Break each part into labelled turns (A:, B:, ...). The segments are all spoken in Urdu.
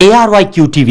A: ARYQ TV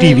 A: TV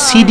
A: CD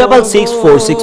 A: 6646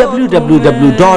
A: www.aryqtv.tv।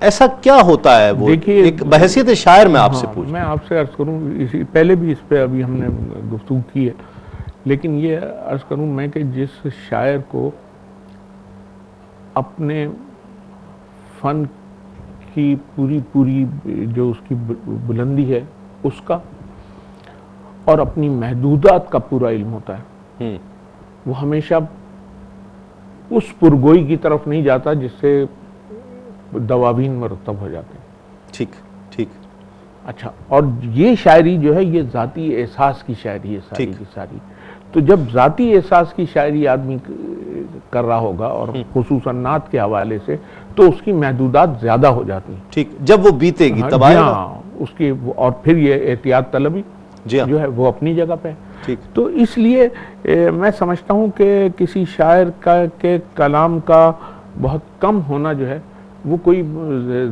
B: ایسا کیا ہوتا ہے وہ
C: دیکھیے،
B: ایک بحیثیت شاعر میں آپ سے پوچھ
C: میں آپ سے عرض کروں، اسی پہلے بھی اس پہ ابھی ہم نے گفتگو کی ہے، لیکن یہ عرض کروں میں کہ جس شاعر کو اپنے فن کی پوری جو اس کی بلندی ہے اس کا اور اپنی محدودات کا پورا علم ہوتا ہے، وہ ہمیشہ اس پرگوئی کی طرف نہیں جاتا جس سے دواوین مرتب ہو جاتے ہیں۔
B: ٹھیک
C: اچھا، اور یہ شاعری جو ہے یہ ذاتی احساس کی شاعری ہے ساری کی ساری۔ تو جب ذاتی احساس کی شاعری آدمی کر رہا ہوگا اور خصوصاً نعت کے حوالے سے، تو اس کی محدودات زیادہ ہو جاتی ہیں۔
B: ٹھیک، جب وہ بیتے گی تب آئے گا۔
C: اس کی اور پھر یہ احتیاط طلبی جو ہے وہ اپنی جگہ پہ ہے۔ تو اس لیے میں سمجھتا ہوں کہ کسی شاعر کے کلام کا بہت کم ہونا جو ہے وہ کوئی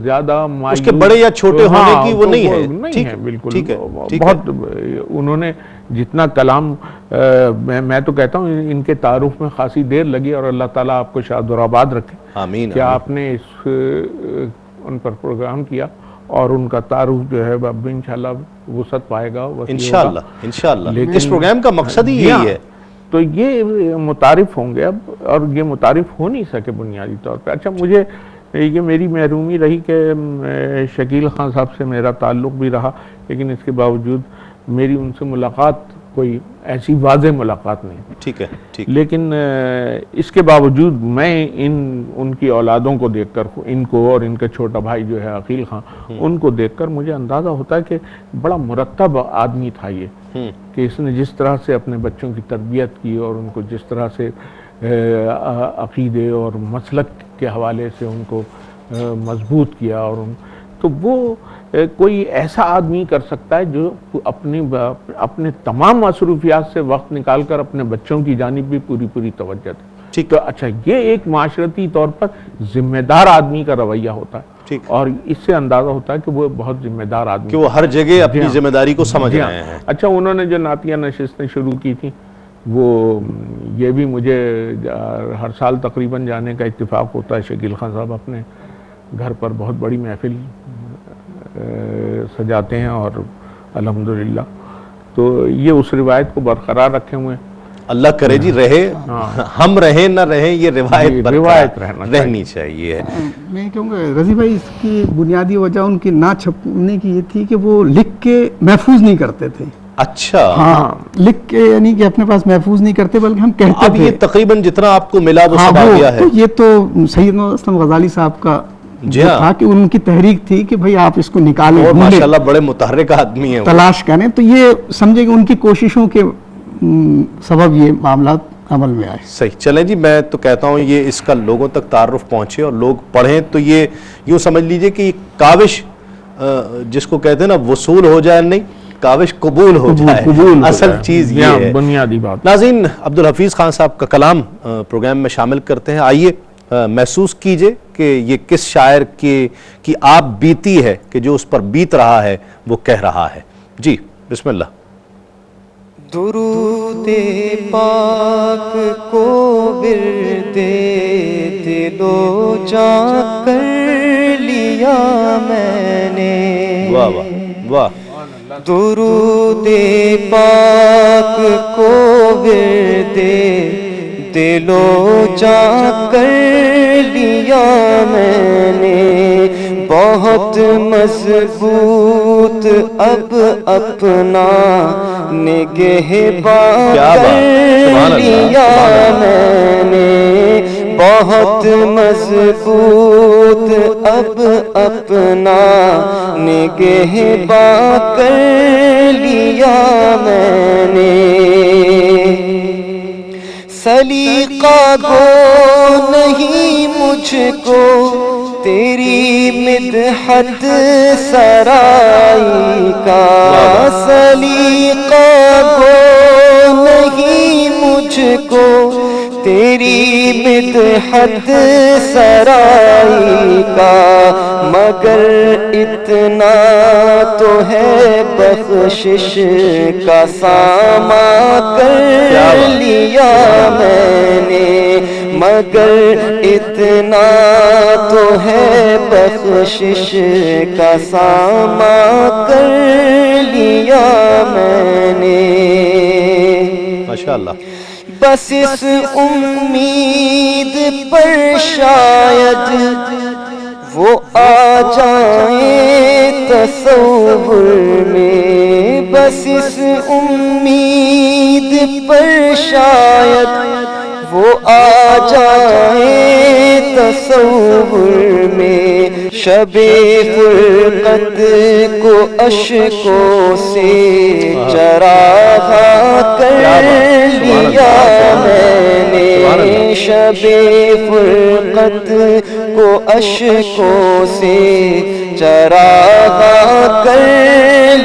C: زیادہ
B: اس کے بڑے یا چھوٹے ہونے کی وہ نہیں ہے۔
C: نہیں ہے بالکل، بہت انہوں نے جتنا کلام، میں تو کہتا ہوں ان کے تعارف میں خاصی دیر لگی، اور اللہ تعالیٰ آپ کو شاد و آباد رکھے
B: آمین
C: کہ آپ نے ان پر پروگرام کیا، اور ان کا تعارف جو ہے اب انشاءاللہ وسعت پائے گا،
B: انشاءاللہ اس پروگرام کا مقصد ہی یہی ہے۔
C: تو یہ متعارف ہوں گے اب، اور یہ متعارف ہو نہیں سکے بنیادی طور پہ۔ اچھا، مجھے یہ میری محرومی رہی کہ شکیل خان صاحب سے میرا تعلق بھی رہا، لیکن اس کے باوجود میری ان سے ملاقات کوئی ایسی واضح ملاقات نہیں۔
B: ٹھیک ہے،
C: لیکن اس کے باوجود میں ان کی اولادوں کو دیکھ کر، ان کو اور ان کے چھوٹا بھائی جو ہے عقیل خان، ان کو دیکھ کر مجھے اندازہ ہوتا ہے کہ بڑا مرتب آدمی تھا یہ، کہ اس نے جس طرح سے اپنے بچوں کی تربیت کی اور ان کو جس طرح سے عقیدے اور مسلک کے حوالے سے ان کو مضبوط کیا، اور تو وہ کوئی ایسا آدمی کر سکتا ہے جو اپنے تمام مصروفیات سے وقت نکال کر اپنے بچوں کی جانب بھی پوری توجہ دے۔ تو اچھا، یہ ایک معاشرتی طور پر ذمہ دار آدمی کا رویہ ہوتا ہے، اور اس سے اندازہ ہوتا ہے کہ وہ بہت ذمہ دار آدمی،
B: کہ وہ ہر جگہ اپنی ذمہ داری کو سمجھ رہے ہیں۔
C: اچھا، انہوں نے جو نعتیہ نشستیں شروع کی تھیں، وہ یہ بھی مجھے ہر سال تقریباً جانے کا اتفاق ہوتا ہے۔ شکیل خان صاحب اپنے گھر پر بہت بڑی محفل سجاتے ہیں، اور الحمدللہ تو یہ اس روایت کو برقرار رکھے ہوئے ہیں۔
B: اللہ کرے جی رہے، ہم رہیں نہ رہیں، یہ روایت رہنی چاہیے۔
D: میں کہوں گا رضی بھائی، اس کی بنیادی وجہ ان کی نہ چھپنے کی یہ تھی کہ وہ لکھ کے محفوظ نہیں کرتے تھے۔
B: اچھا،
D: ہاں، لکھ کے یعنی کہ اپنے پاس محفوظ نہیں کرتے، بلکہ ہم کہتے تھے۔
B: اب یہ تقریباً جتنا آپ کو ملا وہ سب آ گیا ہے۔
D: یہ تو سید اسلم غزالی صاحب کا تھا کہ ان کی تحریک تھی کہ بھئی آپ اس کو نکالیں،
B: اور ماشاءاللہ بڑے متحرک آدمی ہیں،
D: تلاش کریں، تو یہ سمجھے کہ ان کی کوششوں کے سبب یہ معاملات عمل میں آئے۔
B: صحیح، چلیں جی، میں تو کہتا ہوں یہ اس کا لوگوں تک تعارف پہنچے اور لوگ پڑھیں، تو یہ یوں سمجھ لیجئے کہ یہ کاوش جس کو کہتے ہیں نا وصول ہو جائے، نہیں، کاوش قبول ہو جائے، اصل چیز یہ ہے،
C: بنیادی بات۔
B: ناظرین، عبدالحفیظ خان صاحب کا کلام پروگرام میں شامل کرتے ہیں، آئیے محسوس کیجئے کہ یہ کس شاعر کی آپ بیتی ہے کہ جو اس پر بیت رہا ہے وہ کہہ رہا ہے۔ جی بسم اللہ۔
E: درود پاک کو ورد دل و جاں کر لیا میں نے،
B: واہ واہ واہ۔
E: درود پاک کو ورد دل و جاں کر لیا میں نے، بہت مضبوط اب اپنا نگہباں کر لیا میں نے، بہت مضبوط اب اپنا نگہباں کر لیا میں نے، سلیقہ گو نہیں مجھ کو تیری مدحت سرائی کا، سلیقہ گو نہیں مجھ کو تیری مدحت سرائی کا، مگر اتنا تو ہے بخشش کا سامان کر لیا میں نے، مگر اتنا تو ہے بخشش کا ساماں کر لیا میں نے.
B: ماشاءاللہ.
E: بس اس امید پر شاید وہ آ جائیں تصور میں. بس اس امید پر شاید وہ آ جائیں تصور میں. شب فرقت کو اشکوں سے چراغ کر لیا میں نے. شب فرقت کو اشکوں سے چراغ کر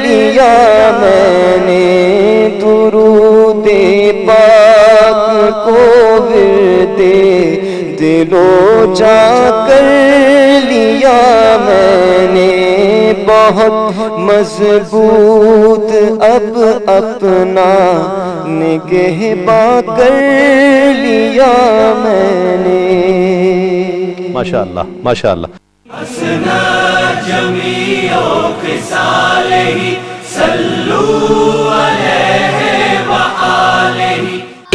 E: لیا میں نے. درود پاک کو ورد دل و جاں کر لیا میں نے. بہت مضبوط اب اپنا نگہباں کر لیا میں نے.
B: ماشاءاللہ ماشاءاللہ.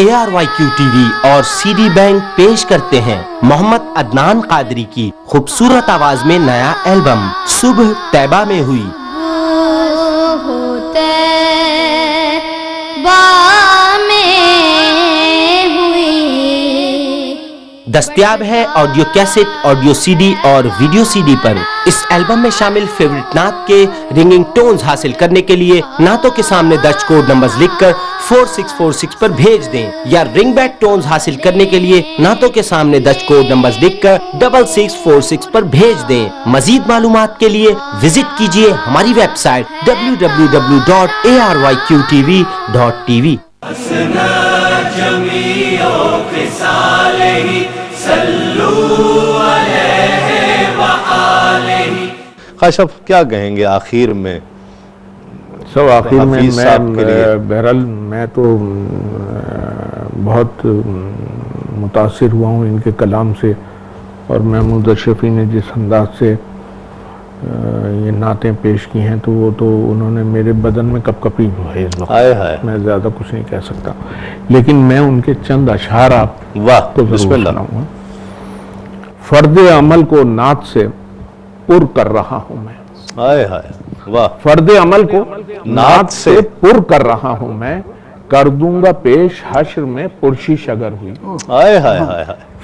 A: ARYQ TV اور CD بینک پیش کرتے ہیں محمد عدنان قادری کی خوبصورت آواز میں نیا البم صبح طیبہ میں ہوئی. دستیاب ہے آڈیو کیسٹ، آڈیو CD اور ویڈیو CD پر. اس البم میں شامل فیوریٹ نعت کے رنگنگ ٹونز حاصل کرنے کے لیے نعتوں کے سامنے درج کوڈ نمبرز لکھ کر 4646 پر بھیج دیں، یا رنگ بیک ٹونز حاصل کرنے کے لیے نعتوں کے سامنے درج کوڈ نمبرز لکھ کر 6646 پر بھیج دیں. مزید معلومات کے لیے وزٹ کیجیے ہماری ویب سائٹ www.arYQTV.tv.
B: خواجہ صاحب کیا کہیں گے آخر میں؟
C: سب آخر میں
B: حفیظ صاحب کے لیے
C: بہرحال میں تو بہت متاثر ہوا ہوں ان کے کلام سے، اور محمود اشرفی نے جس انداز سے یہ نعتیں پیش کی ہیں تو وہ تو انہوں نے میرے بدن میں کپ کپی ہے اس وقت. میں زیادہ کچھ نہیں کہہ سکتا، لیکن میں ان کے چند اشعار آپ کو ضرور سناؤں گا. فرد عمل کو نعت سے پر کر رہا ہوں میں.
B: واہ.
C: فرد عمل کو نعت سے پر کر رہا ہوں میں، کر دوں گا پیش حشر میں پرشش اگر ہوئی.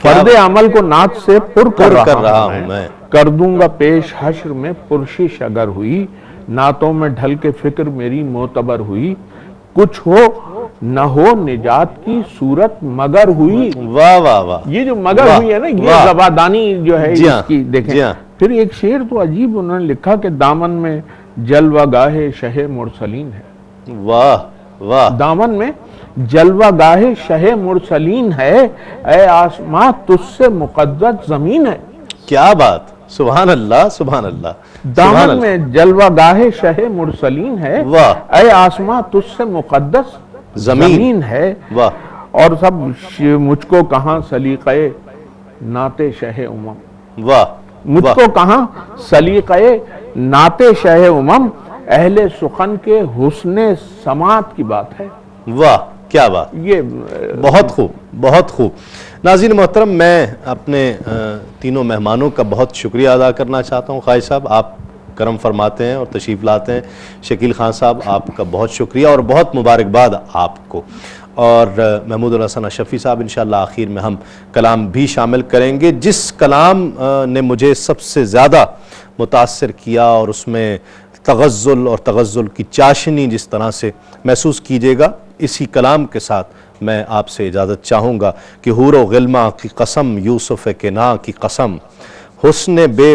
C: فرد عمل کو نعت سے پر کر رہا ہوں میں، کر دوں گا پیش حشر میں پرشش اگر ہوئی. نعتوں میں ڈھل کے فکر میری معتبر ہوئی، کچھ ہو نہ ہو نجات کی صورت مگر ہوئی.
B: واہ واہ واہ.
C: یہ جو مگر ہوئی ہے نا، یہ زبادانی جو ہے اس کی دیکھیں. پھر ایک شعر تو عجیب انہوں نے لکھا کہ دامن میں جلوہ گاہ شہ مرسلین ہے.
B: واہ واہ. دامن
C: میں جلوہ گاہ شہ مرسلین ہے، اے آسماں تجھ سے مقدس زمین ہے.
B: کیا بات. سبحان اللہ سبحان اللہ.
C: دامن میں جلوہ گاہ شہ مرسلین ہے، اے آسماں تجھ سے مقدس زمین ہے.
B: واہ.
C: اور سب مجھ کو کہاں سلیقہ نعت شہ امم.
B: واہ.
C: مجھ کو کہاں سلیقہ نعت شہ امم، اہل سخن کے حسن سماعت کی بات ہے.
B: واہ کیا بات.
C: یہ
B: بہت خوب بہت خوب. ناظرین محترم، میں اپنے تینوں مہمانوں کا بہت شکریہ ادا کرنا چاہتا ہوں. خواجہ صاحب آپ کرم فرماتے ہیں اور تشریف لاتے ہیں. شکیل خان صاحب آپ کا بہت شکریہ اور بہت مبارکباد آپ کو. اور محمود الحسن اشرفی صاحب انشاءاللہ آخر میں ہم کلام بھی شامل کریں گے. جس کلام نے مجھے سب سے زیادہ متاثر کیا اور اس میں تغزل اور تغزل کی چاشنی جس طرح سے محسوس کیجیے گا، اسی کلام کے ساتھ میں آپ سے اجازت چاہوں گا کہ حور و غلمہ کی قسم، یوسف کناں کی قسم، حسن بے